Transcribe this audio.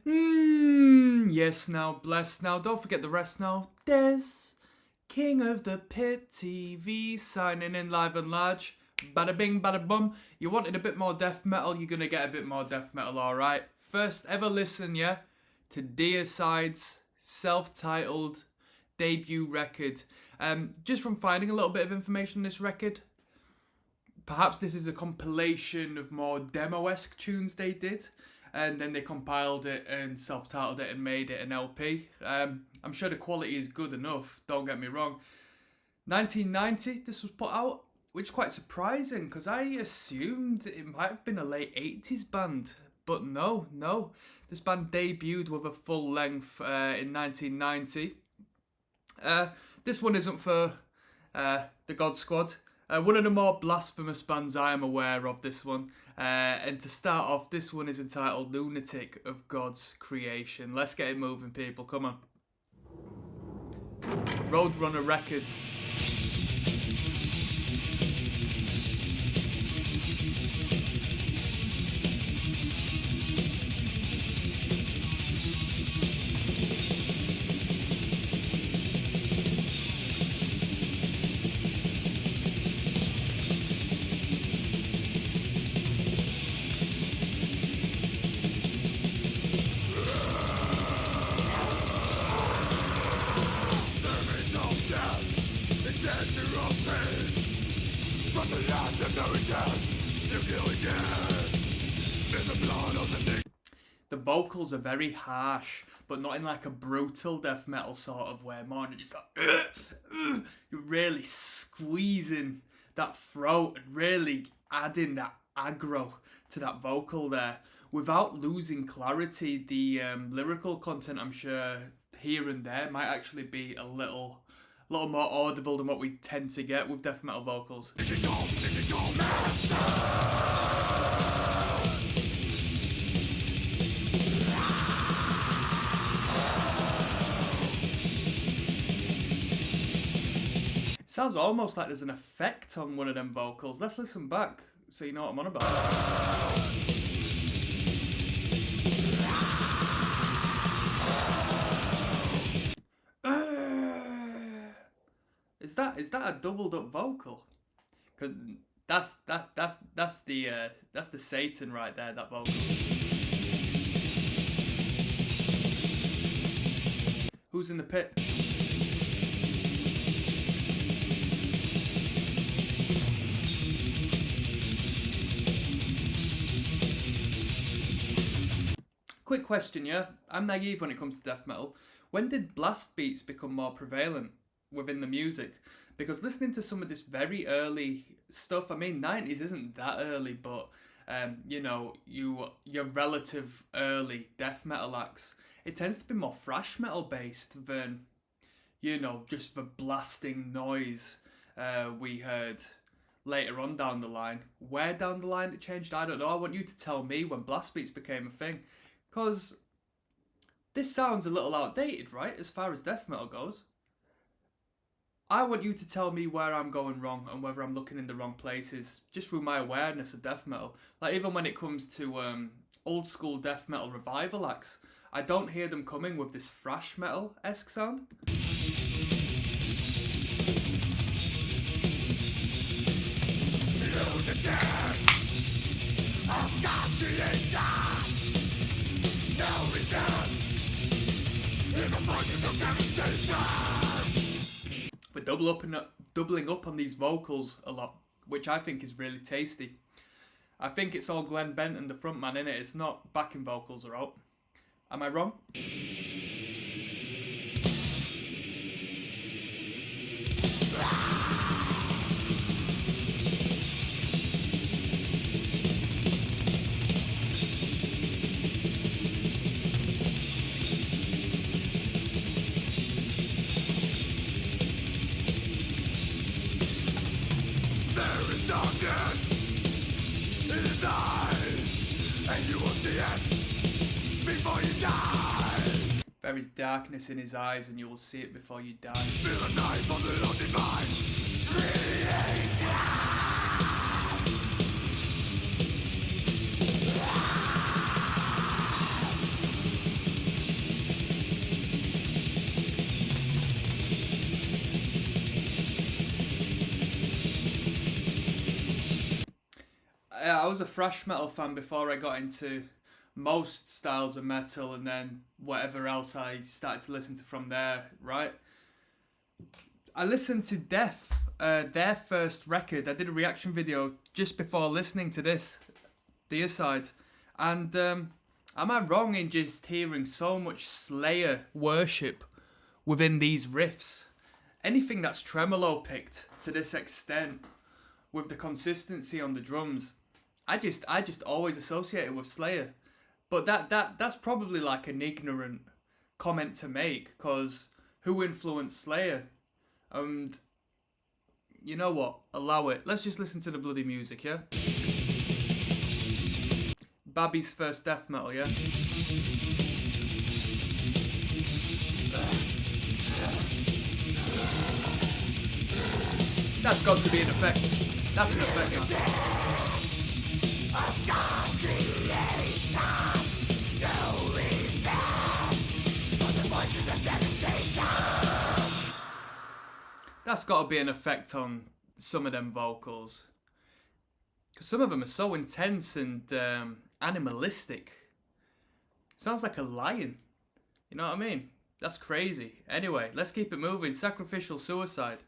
Yes now, bless now, don't forget the rest now. Des, King of the Pit TV, signing in live and large. Bada bing, bada bum. You wanted a bit more death metal, you're gonna get a bit more death metal, alright? First ever listen, yeah, to Deicide's self-titled debut record. Just from finding a little bit of information on this record, perhaps this is a compilation of more demo-esque tunes they did, and then they compiled it and self-titled it and made it an LP. I'm sure the quality is good enough, don't get me wrong. 1990 this was put out, which is quite surprising because I assumed it might have been a late 80s band, but no. This band debuted with a full length in 1990. This one isn't for the God Squad. One of the more blasphemous bands I am aware of, this one. And to start off, this one is entitled Lunatic of God's Creation. Let's get it moving, people. Come on. Roadrunner Records. The vocals are very harsh, but not in like a brutal death metal sort of way. More just like you're really squeezing that throat and really adding that aggro to that vocal there without losing clarity. The lyrical content, I'm sure, here and there might actually be a little more audible than what we tend to get with death metal vocals. Sounds almost like there's an effect on one of them vocals. Let's listen back so you know what I'm on about. Is that a doubled up vocal? Cause that's the Satan right there, that vocal. Who's in the pit? Quick question, yeah? I'm naive when it comes to death metal. When did blast beats become more prevalent within the music? Because listening to some of this very early stuff, I mean, 90s isn't that early, but you know, your relative early death metal acts, it tends to be more thrash metal based than, you know, just the blasting noise we heard later on down the line. Where down the line it changed, I don't know. I want you to tell me when blast beats became a thing. Because this sounds a little outdated, right, as far as death metal goes. I want you to tell me where I'm going wrong and whether I'm looking in the wrong places, just through my awareness of death metal. Like, even when it comes to old school death metal revival acts, I don't hear them coming with this thrash metal-esque sound. We're doubling up on these vocals a lot, which I think is really tasty. I think it's all Glenn Benton, the frontman, innit? It's not backing vocals are out. Am I wrong? There is darkness in his eyes, and you will see it before you die. Feel the knife of the Lord divine. was a thrash metal fan before I got into most styles of metal, and then whatever else I started to listen to from there, right? I listened to Death, their first record. I did a reaction video just before listening to this, Deicide. And am I wrong in just hearing so much Slayer worship within these riffs? Anything that's tremolo picked to this extent, with the consistency on the drums, I just always associate it with Slayer. But that's probably like an ignorant comment to make, because who influenced Slayer? And you know what? Allow it. Let's just listen to the bloody music, yeah? Babby's first death metal, yeah? That's got to be an effect. That's an effect. That's got to be an effect on some of them vocals. Because some of them are so intense and animalistic. Sounds like a lion. You know what I mean? That's crazy. Anyway, let's keep it moving. Sacrificial Suicide.